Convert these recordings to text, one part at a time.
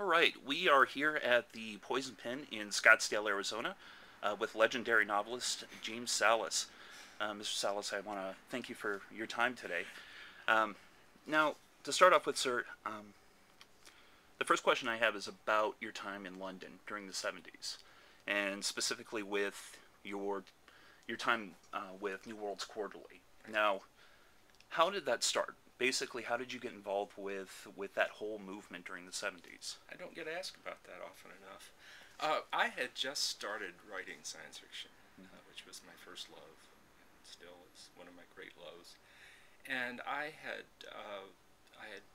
right, we are here at the Poison Pen in Scottsdale, Arizona, with legendary novelist James Sallis. Mr. Sallis, I want to thank you for your time today. Um, Now, to start off with, sir, the first question I have is about your time in London during the 70s, and specifically with your time with New Worlds Quarterly. Now, how did that start? Basically, how did you get involved with that whole movement during the 70s? I don't get asked about that often enough. I had just started writing science fiction, which was my first love, and still is one of my great loves. And I had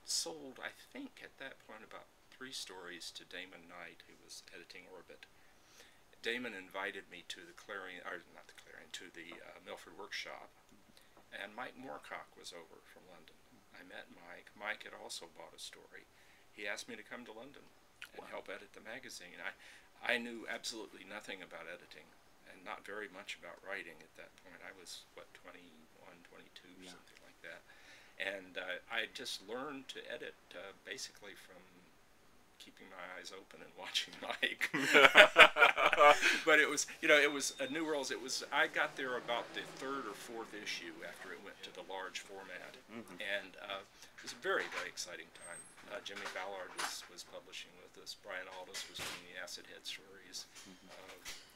sold, I think, at that point, about 3 stories to Damon Knight, who was editing Orbit. Damon invited me to the Clarion, or not the Clarion, to the Milford Workshop, and Mike Moorcock was over from London. I met Mike. Mike had also bought a story. He asked me to come to London and help edit the magazine. I knew absolutely nothing about editing and not very much about writing at that point. I was, what, 21, 22, Yeah. something like that. And I just learned to edit basically from keeping my eyes open and watching Mike. But it was, it was a New Worlds. I got there about the 3rd or 4th issue after it went to the large format, and it was a very, very exciting time. Jimmy Ballard was publishing with us. Brian Aldiss was doing the Acid Head stories.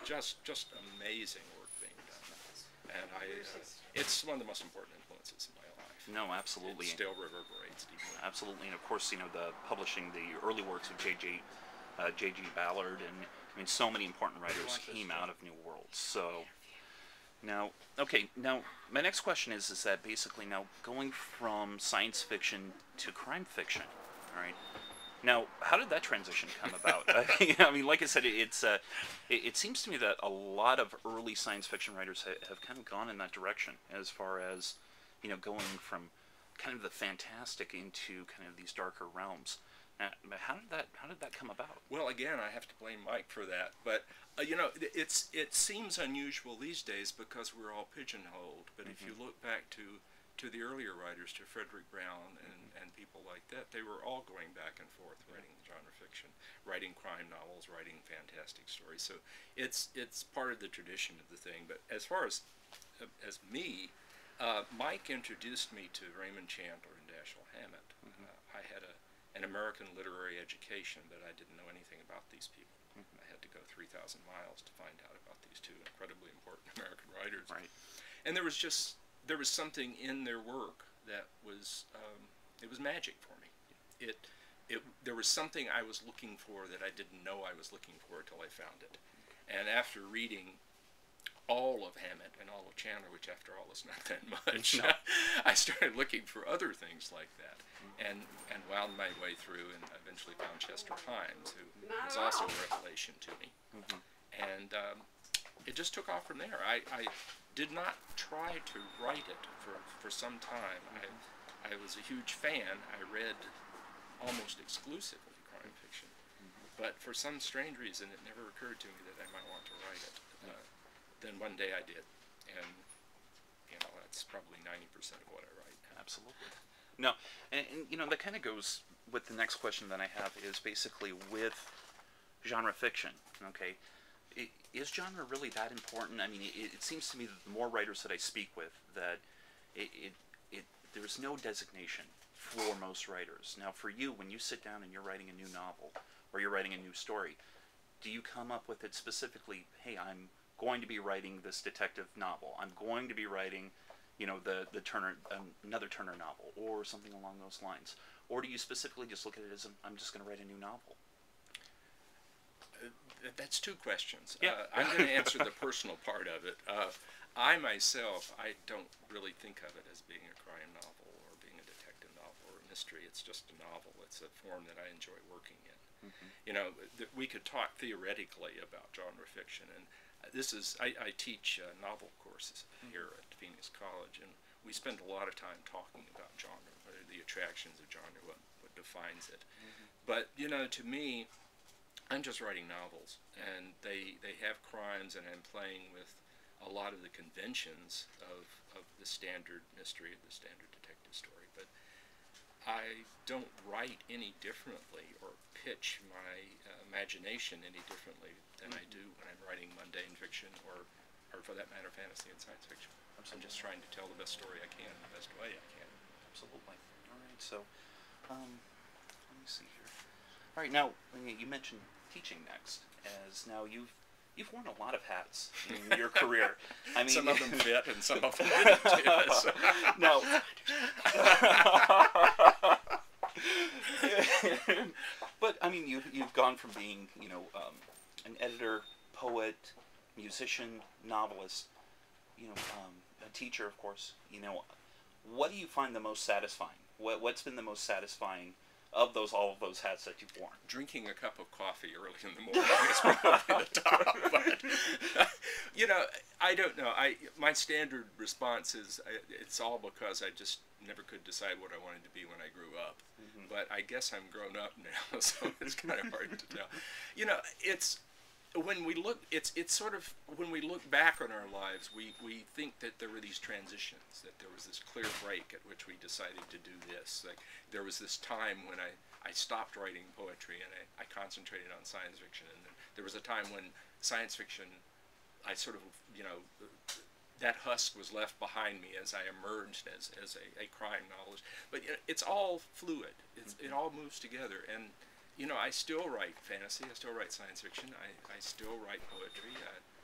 Just amazing work being done, and it's one of the most important influences in my life. No, absolutely. It still reverberates deeply. Absolutely, and of course, the publishing the early works of J.G. Ballard, and I mean, so many important writers came out of New Worlds. So now, okay, now my next question is that basically now going from science fiction to crime fiction, all right? Now, how did that transition come about? I mean, like I said, it seems to me that a lot of early science fiction writers have kind of gone in that direction as far as going from kind of the fantastic into kind of these darker realms. How did that come about? Well, again, I have to blame Mike for that. But it seems unusual these days because we're all pigeonholed. But if you look back to the earlier writers, to Frederick Brown and people like that, they were all going back and forth writing genre fiction, writing crime novels, writing fantastic stories. So it's part of the tradition of the thing. But as far as me, Mike introduced me to Raymond Chandler and Dashiell Hammett. I had an American literary education, but I didn't know anything about these people. I had to go 3,000 miles to find out about these two incredibly important American writers. Right. And there was something in their work that was it was magic for me. There was something I was looking for that I didn't know I was looking for until I found it. And after reading all of Hammett and all of Chandler, which after all is not that much, No. I started looking for other things like that, and wound my way through, and eventually found Chester Himes, who was also a revelation to me. And it just took off from there. I did not try to write it for some time. I was a huge fan. I read almost exclusively crime fiction, but for some strange reason it never occurred to me that I might want to write it. Then one day I did, and that's probably 90% of what I write now. Absolutely. No, and that kind of goes with the next question that I have is basically with genre fiction. Okay, is genre really that important? I mean, it seems to me that the more writers that I speak with, that there's no designation for most writers. Now, for you, when you sit down and you're writing a new novel or you're writing a new story, do you come up with it specifically? Hey, I'm going to be writing this detective novel. I'm going to be writing, the Turner, another Turner novel, or something along those lines. Or do you specifically just look at it as I'm just going to write a new novel? That's 2 questions. Yeah. I'm going to answer the personal part of it. I myself, I don't really think of it as being a crime novel or being a detective novel or a mystery. It's just a novel. It's a form that I enjoy working in. We could talk theoretically about genre fiction, and I teach novel courses here at Phoenix College, and we spend a lot of time talking about genre, what are the attractions of genre, what defines it. But to me, I'm just writing novels, and they have crimes, and I'm playing with a lot of the conventions of the standard mystery, the standard detective story. But I don't write any differently or pitch my imagination any differently than I do when I'm writing mundane fiction or for that matter, fantasy and science fiction. I'm just trying to tell the best story I can, the best way I can. Absolutely. All right. So, let me see here. All right. Now, you mentioned teaching next, as now you've worn a lot of hats in your career. I mean, some of them fit and some of them didn't. Yes. No. But I mean, you've gone from being an editor, poet, musician, novelist, a teacher, of course. What do you find the most satisfying? What's been the most satisfying of all of those hats that you've worn? Drinking a cup of coffee early in the morning is probably the top. But, I don't know. My standard response is it's all because I just never could decide what I wanted to be when I grew up. Mm-hmm. But I guess I'm grown up now, so it's kind of hard to tell. It's when we look. It's sort of when we look back on our lives, we think that there were these transitions, that there was this clear break at which we decided to do this. Like there was this time when I stopped writing poetry and I concentrated on science fiction, and then there was a time when science fiction, I sort of, that husk was left behind me as I emerged as a crime novelist. But it's all fluid. It all moves together. And, I still write fantasy. I still write science fiction. I still write poetry.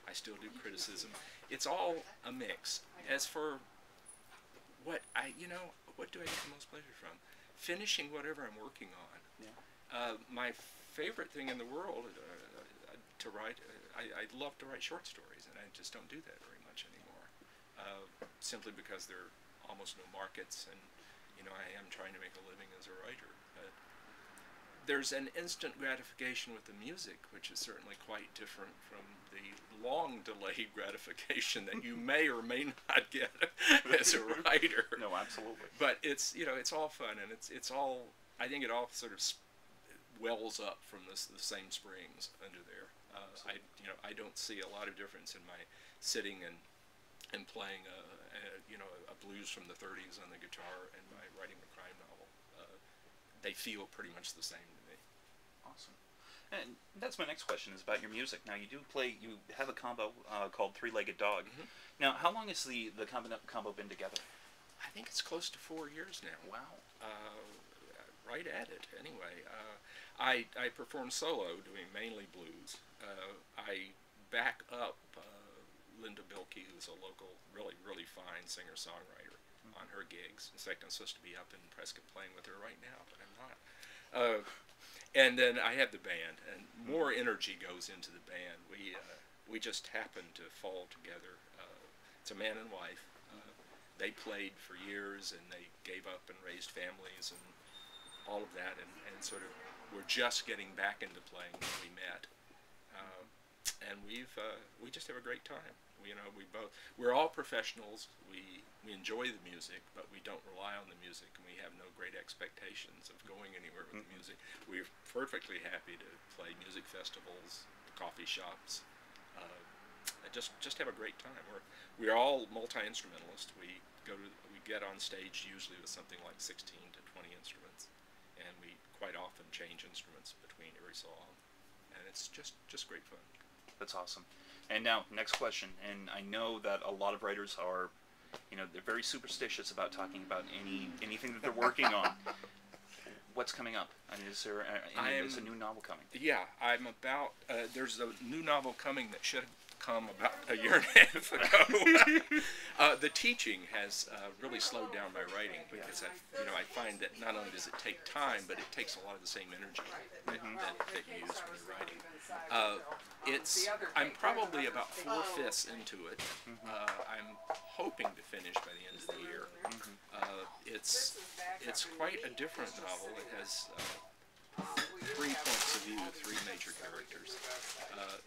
I still do criticism. It's all a mix. As for what do I get the most pleasure from? Finishing whatever I'm working on. Yeah. My favorite thing in the world to write, I love to write short stories, and I just don't do that very much anymore, simply because there are almost no markets, and I am trying to make a living as a writer. There's an instant gratification with the music, which is certainly quite different from the long delayed gratification that you may or may not get as a writer. No, absolutely. But it's all fun, and it's all, I think it all sort of wells up from the same springs under there. I don't see a lot of difference in my sitting and playing a blues from the 30s on the guitar and my writing a crime novel. They feel pretty much the same to me. Awesome. And that's my next question, is about your music. Now, you have a combo called Three-Legged Dog. Mm-hmm. Now, how long has the combo been together? I think it's close to 4 years now. Wow. Right at it, anyway. I perform solo, doing mainly blues. I back up Linda Bilkey, who's a local, really, really fine singer-songwriter, on her gigs. In fact, I'm supposed to be up in Prescott playing with her right now, but I'm not. And then I have the band, and more energy goes into the band. We just happen to fall together. It's a man and wife. They played for years, and they gave up and raised families and all of that, and sort of we're just getting back into playing when we met. And we just have a great time. We're all professionals. We enjoy the music, but we don't rely on the music, and we have no great expectations of going anywhere with the music. We're perfectly happy to play music festivals, coffee shops, just have a great time. We're all multi-instrumentalists. We get on stage usually with something like 16 to 20 instruments, and we quite often change instruments between every song, and it's just great fun. That's awesome. And now, next question. And I know that a lot of writers are, they're very superstitious about talking about anything that they're working on. What's coming up? I mean, is there is a new novel coming? Yeah, I'm about. There's a new novel coming that should come about a year and a half ago. The teaching has really slowed down my writing, because I find that not only does it take time, but it takes a lot of the same energy that you use when you're writing. I'm probably about 4/5 into it. I'm hoping to finish by the end of the year. It's quite a different novel. It has 3 points of view, 3 major characters.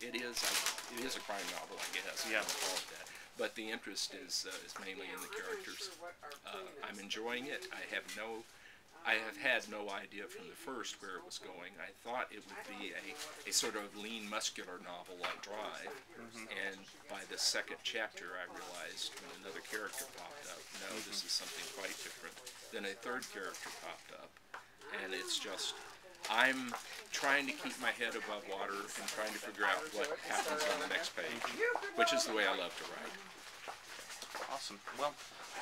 It is a crime novel, I guess. Yeah, I'll call it that. But the interest is mainly in the characters. I'm enjoying it. I have no I have had no idea from the first where it was going. I thought it would be a sort of lean, muscular novel like Drive, and by the second chapter I realized when another character popped up, no, this is something quite different. Then a third character popped up, and it's just, I'm trying to keep my head above water and trying to figure out what happens on the next page, which is the way I love to write. Awesome. Well,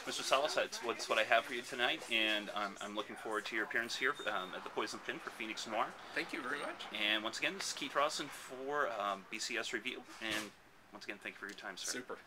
Mr. Sallis, that's what I have for you tonight, and I'm looking forward to your appearance here at the Poison Pin for Phoenix Noir. Thank you very much. And once again, this is Keith Rawson for BCS Review, and once again, thank you for your time, sir. Super.